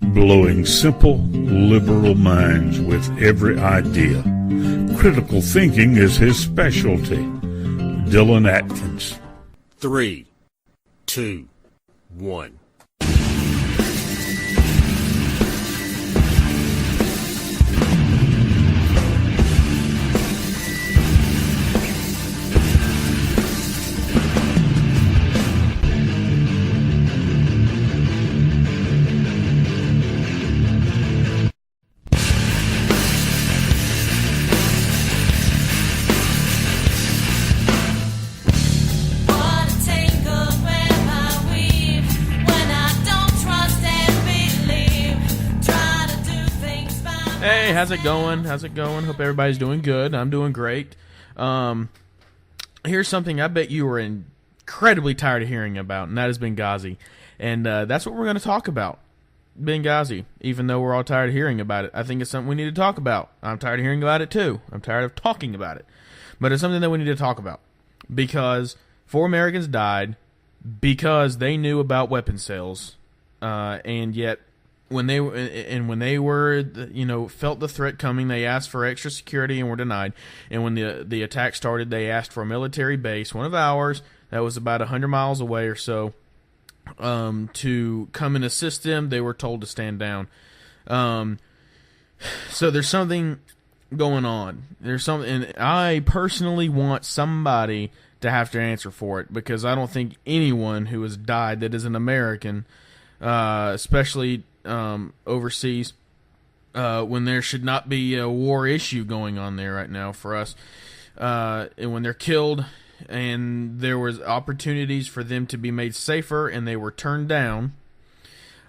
Blowing simple, liberal minds with every idea. Critical thinking is his specialty. Dillon Atkins. 3, 2, 1. Hey, how's it going? Hope everybody's doing good. I'm doing great. Here's something I bet you were incredibly tired of hearing about, and that is Benghazi. And that's what we're going to talk about, Benghazi, even though we're all tired of hearing about it. I think it's something we need to talk about. I'm tired of hearing about it, too. I'm tired of talking about it. But it's something that we need to talk about, because 4 Americans died because they knew about weapon sales, and yet when they were, felt the threat coming, they asked for extra security and were denied. And when the attack started, they asked for a military base, one of ours, that was about 100 miles away or so, to come and assist them. They were told to stand down. So there's something going on. And I personally want somebody to have to answer for it, because I don't think anyone who has died that is an American, especially overseas, when there should not be a war issue going on there right now for us, and when they're killed and there was opportunities for them to be made safer and they were turned down,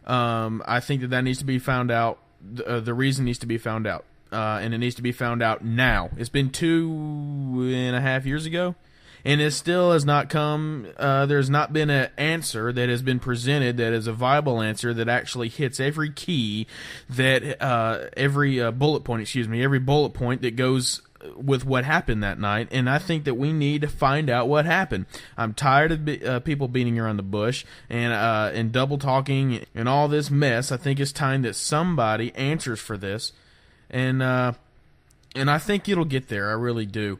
I think that needs to be found out. The reason needs to be found out, and it needs to be found out now. It's been 2.5 years ago, and it still has not come. There's not been an answer that has been presented that is a viable answer that actually hits every key, that every bullet point that goes with what happened that night. And I think that we need to find out what happened. I'm tired of people beating around the bush and double talking and all this mess. I think it's time that somebody answers for this, and I think it'll get there. I really do.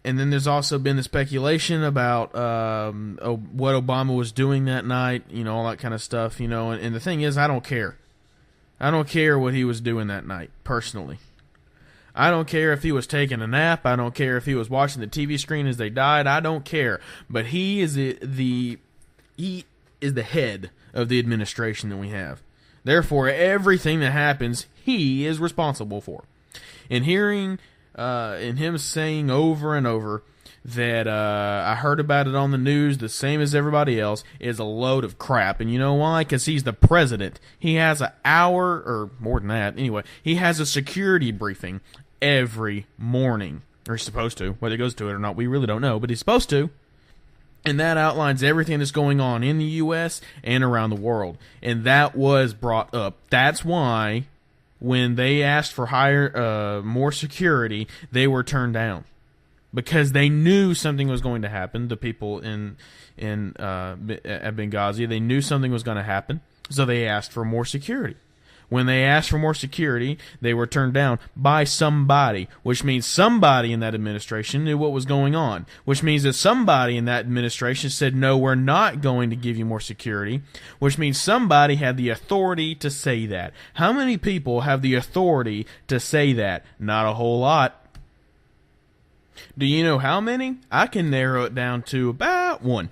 And then there's also been the speculation about what Obama was doing that night, all that kind of stuff, and the thing is, I don't care. I don't care what he was doing that night, personally. I don't care if he was taking a nap. I don't care if he was watching the TV screen as they died. I don't care. But he is the head of the administration that we have. Therefore, everything that happens, he is responsible for. And hearing and him saying over and over that I heard about it on the news the same as everybody else is a load of crap. And you know why? Because he's the president. He has an hour, or more than that, anyway, he has a security briefing every morning. Or he's supposed to. Whether he goes to it or not, we really don't know, but he's supposed to. And that outlines everything that's going on in the U.S. and around the world. And that was brought up. That's why when they asked for more security, they were turned down, because they knew something was going to happen. The people at Benghazi, they knew something was going to happen, so they asked for more security. When they asked for more security, they were turned down by somebody, which means somebody in that administration knew what was going on, which means that somebody in that administration said, no, we're not going to give you more security, which means somebody had the authority to say that. How many people have the authority to say that? Not a whole lot. Do you know how many? I can narrow it down to about one.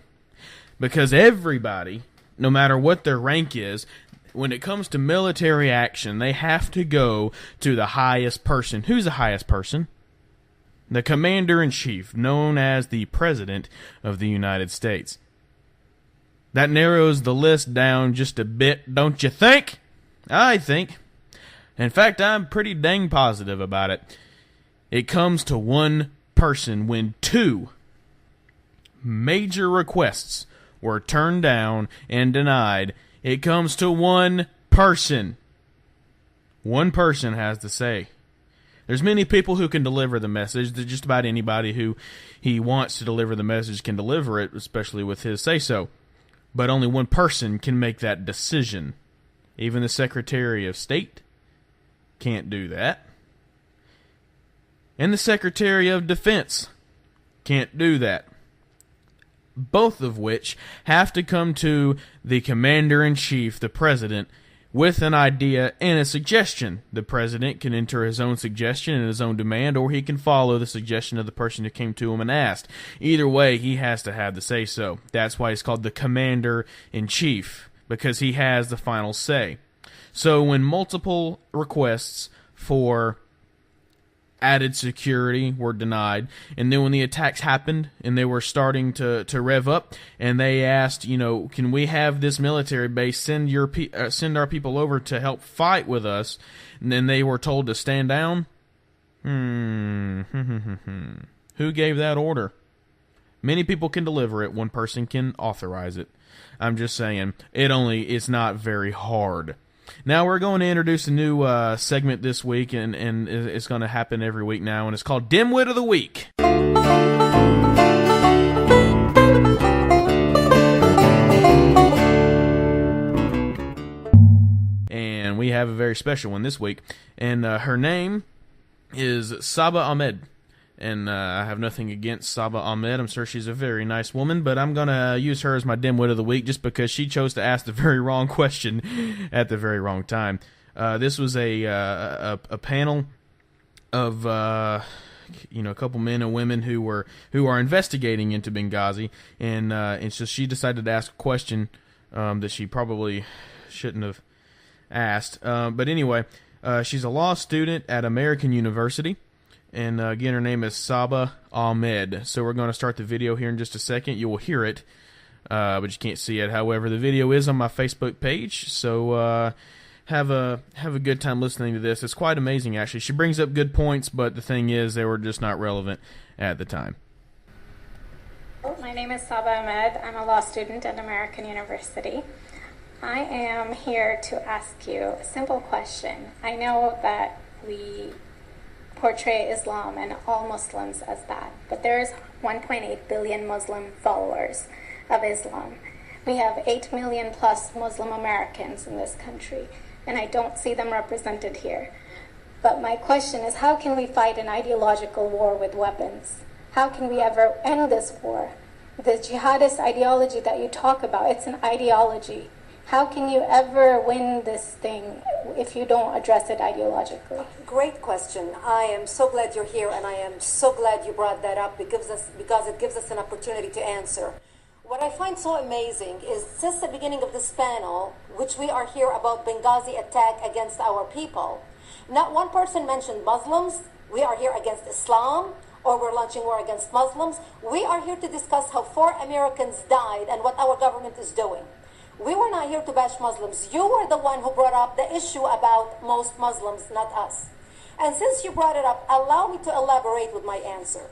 Because everybody, no matter what their rank is, when it comes to military action, they have to go to the highest person. Who's the highest person? The Commander-in-Chief, known as the President of the United States. That narrows the list down just a bit, don't you think? I think. In fact, I'm pretty dang positive about it. It comes to one person when 2 major requests were turned down and denied. It comes to one person. One person has to say. There's many people who can deliver the message. There's just about anybody who he wants to deliver the message can deliver it, especially with his say-so. But only one person can make that decision. Even the Secretary of State can't do that. And the Secretary of Defense can't do that. Both of which have to come to the Commander-in-Chief, the President, with an idea and a suggestion. The President can enter his own suggestion and his own demand, or he can follow the suggestion of the person who came to him and asked. Either way, he has to have the say-so. That's why he's called the Commander-in-Chief, because he has the final say. So when multiple requests for added security were denied, and then when the attacks happened and they were starting to rev up, and they asked, can we have this military base send our people over to help fight with us, and then they were told to stand down. Who gave that order? Many people can deliver it, one person can authorize it. I'm just saying, it's not very hard. Now we're going to introduce a new segment this week, and it's going to happen every week now, and it's called DIMWIT of the Week. And we have a very special one this week, and her name is Saba Ahmed. And I have nothing against Saba Ahmed. I'm sure she's a very nice woman, but I'm going to use her as my dimwit of the week just because she chose to ask the very wrong question at the very wrong time. This was a panel of a couple men and women who are investigating into Benghazi, and so she decided to ask a question that she probably shouldn't have asked. But anyway, she's a law student at American University. And again, her name is Saba Ahmed. So we're going to start the video here in just a second. You will hear it, but you can't see it. However, the video is on my Facebook page, so have a good time listening to this. It's quite amazing, actually. She brings up good points, but the thing is, they were just not relevant at the time. My name is Saba Ahmed. I'm a law student at American University. I am here to ask you a simple question. I know that we portray Islam and all Muslims as that, but there is 1.8 billion Muslim followers of Islam. We have 8 million plus Muslim Americans in this country, and I don't see them represented here. But my question is, how can we fight an ideological war with weapons? How can we ever end this war? The jihadist ideology that you talk about, it's an ideology. How can you ever win this thing if you don't address it ideologically? Great question. I am so glad you're here, and I am so glad you brought that up because it gives us an opportunity to answer. What I find so amazing is since the beginning of this panel, which we are here about Benghazi attack against our people, not one person mentioned Muslims. We are here against Islam, or we're launching war against Muslims. We are here to discuss how 4 Americans died and what our government is doing. We were not here to bash Muslims. You were the one who brought up the issue about most Muslims, not us. And since you brought it up, allow me to elaborate with my answer.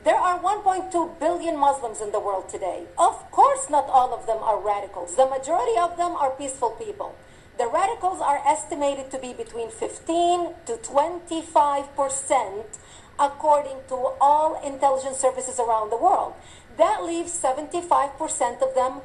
There are 1.2 billion Muslims in the world today. Of course, not all of them are radicals. The majority of them are peaceful people. The radicals are estimated to be between 15 to 25%, according to all intelligence services around the world. That leaves 75% of them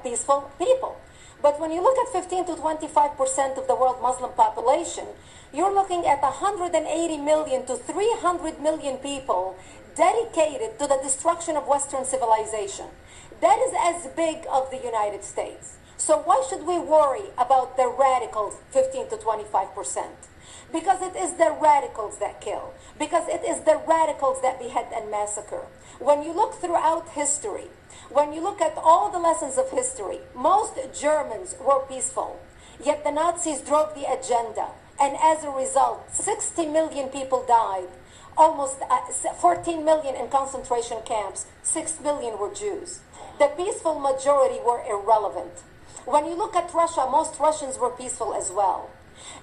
peaceful people. But when you look at 15 to 25% of the world Muslim population, you're looking at 180 million to 300 million people dedicated to the destruction of Western civilization. That is as big of the United States. So why should we worry about the radicals, 15 to 25%? Because it is the radicals that kill. Because it is the radicals that behead and massacre. When you look throughout history, when you look at all the lessons of history, most Germans were peaceful. Yet the Nazis drove the agenda. And as a result, 60 million people died. Almost 14 million in concentration camps. 6 million were Jews. The peaceful majority were irrelevant. When you look at Russia, most Russians were peaceful as well.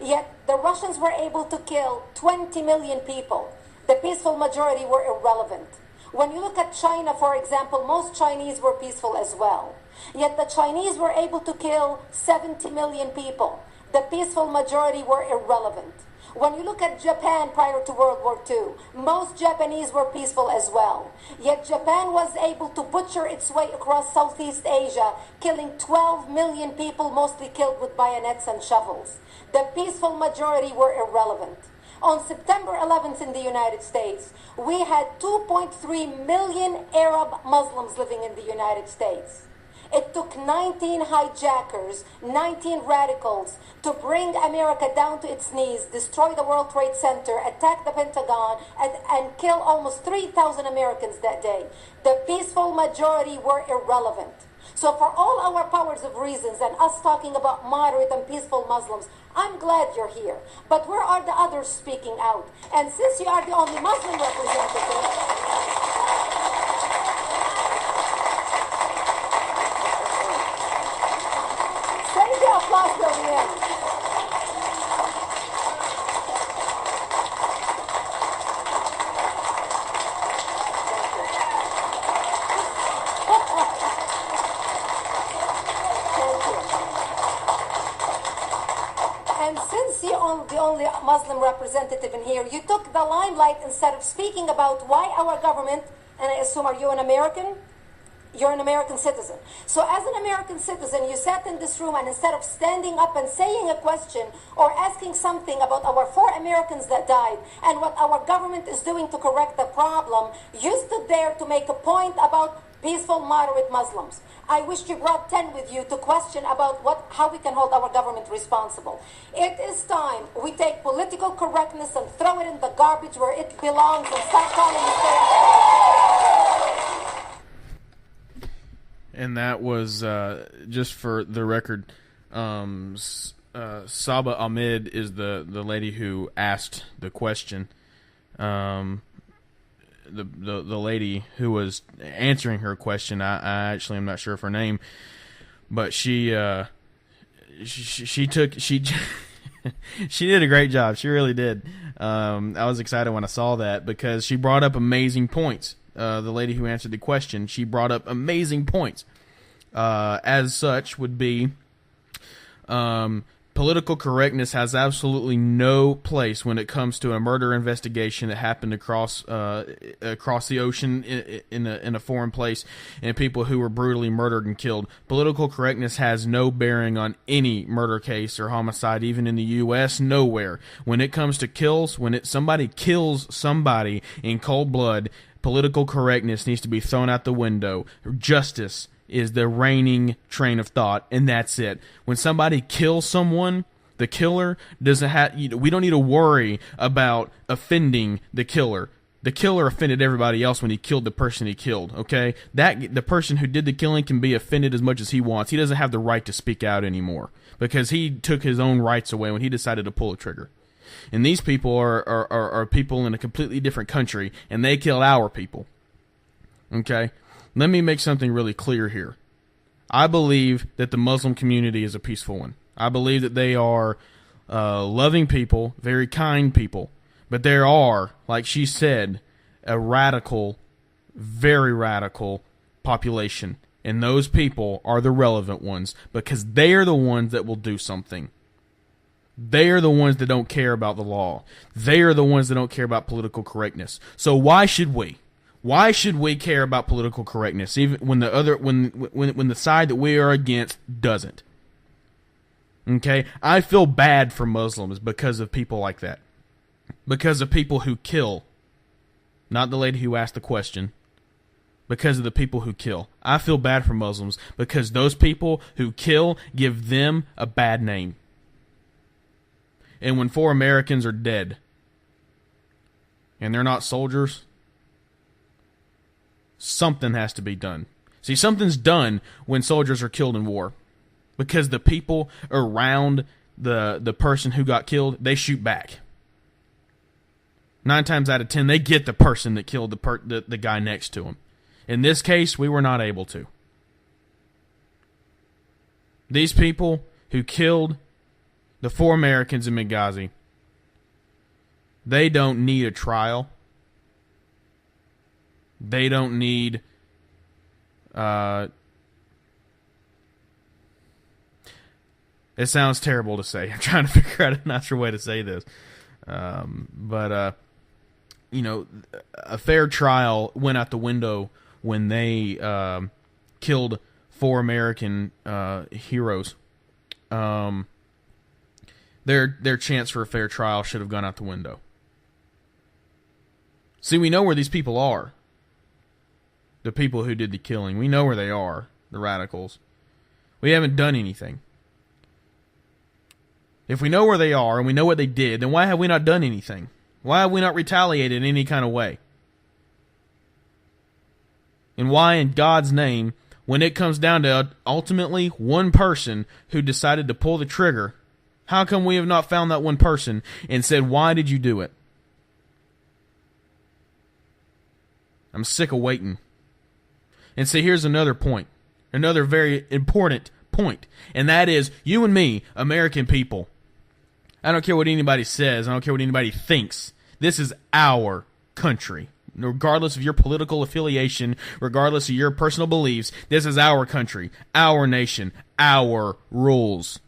Yet the Russians were able to kill 20 million people. The peaceful majority were irrelevant. When you look at China, for example, most Chinese were peaceful as well. Yet the Chinese were able to kill 70 million people. The peaceful majority were irrelevant. When you look at Japan prior to World War II, most Japanese were peaceful as well. Yet Japan was able to butcher its way across Southeast Asia, killing 12 million people, mostly killed with bayonets and shovels. The peaceful majority were irrelevant. On September 11th in the United States, we had 2.3 million Arab Muslims living in the United States. It took 19 hijackers, 19 radicals to bring America down to its knees, destroy the World Trade Center, attack the Pentagon, and kill almost 3,000 Americans that day. The peaceful majority were irrelevant. So for all our powers of reasons and us talking about moderate and peaceful Muslims, I'm glad you're here. But where are the others speaking out? And since you are the only Muslim representative, save the applause till the end. And since you're the only Muslim representative in here, you took the limelight instead of speaking about why our government, and I assume, are you an American? You're an American citizen. So as an American citizen, you sat in this room, and instead of standing up and saying a question or asking something about our 4 Americans that died and what our government is doing to correct the problem, you stood there to make a point about peaceful, moderate Muslims. I wish you brought 10 with you to question about how we can hold our government responsible. It is time we take political correctness and throw it in the garbage where it belongs and stop calling it. And that was, just for the record, Saba Ahmed is the lady who asked the question. The lady who was answering her question, I actually am not sure of her name, but she she did a great job. She really did. I was excited when I saw that because she brought up amazing points. The lady who answered the question, she brought up amazing points. As such would be, political correctness has absolutely no place when it comes to a murder investigation that happened across the ocean in a foreign place and people who were brutally murdered and killed. Political correctness has no bearing on any murder case or homicide, even in the U.S. Nowhere. When it comes to kills, somebody kills somebody in cold blood, political correctness needs to be thrown out the window. Justice is the reigning train of thought, and that's it. When somebody kills someone, the killer doesn't have. We don't need to worry about offending the killer. The killer offended everybody else when he killed the person he killed. Okay, the person who did the killing can be offended as much as he wants. He doesn't have the right to speak out anymore because he took his own rights away when he decided to pull a trigger. And these people are people in a completely different country, and they killed our people. Okay. Let me make something really clear here. I believe that the Muslim community is a peaceful one. I believe that they are loving people, very kind people. But there are, like she said, a radical, very radical population. And those people are the relevant ones because they are the ones that will do something. They are the ones that don't care about the law. They are the ones that don't care about political correctness. So why should we? Why should we care about political correctness, even when the side that we are against doesn't? Okay, I feel bad for Muslims because of people like that, because of people who kill. Not the lady who asked the question. Because of the people who kill. I feel bad for Muslims because those people who kill give them a bad name. And when 4 Americans are dead, and they're not soldiers, something has to be done. See, something's done when soldiers are killed in war. Because the people around the person who got killed, they shoot back. 9 times out of 10, they get the person that killed the guy next to him. In this case, we were not able to. These people who killed the 4 Americans in Benghazi, they don't need a trial. They don't need it sounds terrible to say. I'm trying to figure out a nicer way to say this. But a fair trial went out the window when they killed 4 American heroes. Their chance for a fair trial should have gone out the window. See, we know where these people are. The people who did the killing. We know where they are, the radicals. We haven't done anything. If we know where they are and we know what they did, then why have we not done anything? Why have we not retaliated in any kind of way? And why, in God's name, when it comes down to ultimately one person who decided to pull the trigger, how come we have not found that one person and said, why did you do it? I'm sick of waiting. And see, here's another point. Another very important point. And that is, you and me, American people, I don't care what anybody says. I don't care what anybody thinks. This is our country. Regardless of your political affiliation, regardless of your personal beliefs, this is our country, our nation, our rules.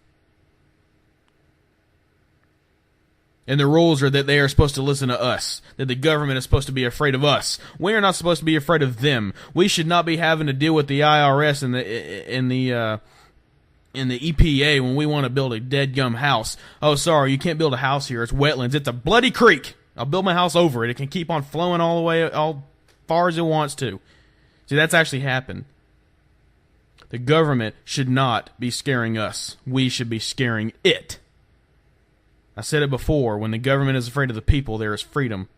And the rules are that they are supposed to listen to us, that the government is supposed to be afraid of us. We are not supposed to be afraid of them. We should not be having to deal with the IRS and the EPA when we want to build a dead-gum house. Oh, sorry, you can't build a house here. It's wetlands. It's a bloody creek. I'll build my house over it. It can keep on flowing all the way, all far as it wants to. See, that's actually happened. The government should not be scaring us. We should be scaring it. I said it before, when the government is afraid of the people, there is freedom.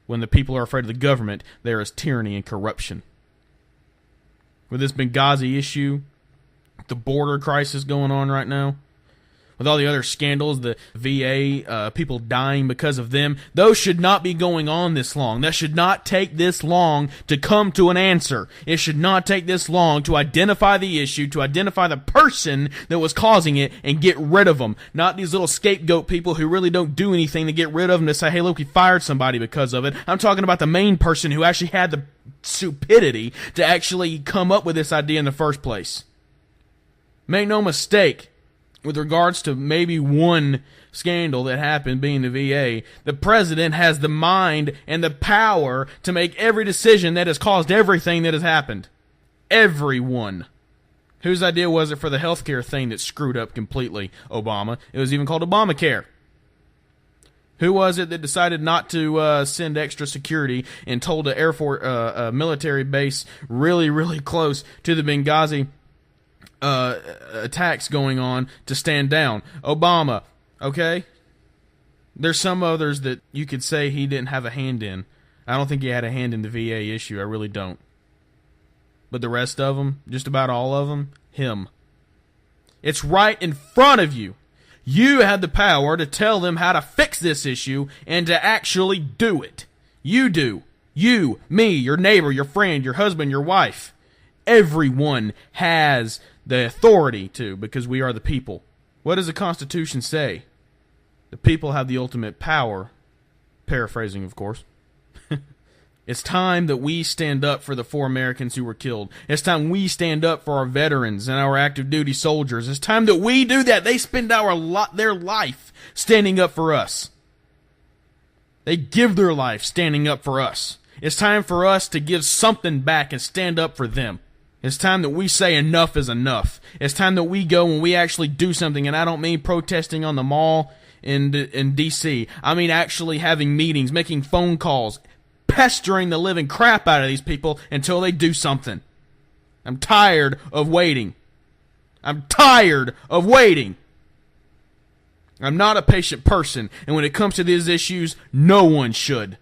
When the people are afraid of the government, there is tyranny and corruption. With this Benghazi issue, the border crisis going on right now, with all the other scandals, the VA, people dying because of them, those should not be going on this long. That should not take this long to come to an answer. It should not take this long to identify the issue, to identify the person that was causing it, and get rid of them. Not these little scapegoat people who really don't do anything to get rid of them, to say, hey, look, we fired somebody because of it. I'm talking about the main person who actually had the stupidity to actually come up with this idea in the first place. Make no mistake, with regards to maybe one scandal that happened being the VA, the president has the mind and the power to make every decision that has caused everything that has happened. Everyone. Whose idea was it for the healthcare thing that screwed up completely? Obama. It was even called Obamacare. Who was it that decided not to send extra security and told the Air Force military base really, really close to the Benghazi attacks going on to stand down? Obama, okay? There's some others that you could say he didn't have a hand in. I don't think he had a hand in the VA issue. I really don't. But the rest of them, just about all of them, him. It's right in front of you. You have the power to tell them how to fix this issue and to actually do it. You do. You, me, your neighbor, your friend, your husband, your wife. Everyone has the authority to, because we are the people. What does the Constitution say? The people have the ultimate power. Paraphrasing, of course. It's time that we stand up for the 4 Americans who were killed. It's time we stand up for our veterans and our active duty soldiers. It's time that we do that. They spend their life standing up for us. They give their life standing up for us. It's time for us to give something back and stand up for them. It's time that we say enough is enough. It's time that we go and we actually do something. And I don't mean protesting on the mall in D.C. I mean actually having meetings, making phone calls, pestering the living crap out of these people until they do something. I'm tired of waiting. I'm tired of waiting. I'm not a patient person. And when it comes to these issues, no one should.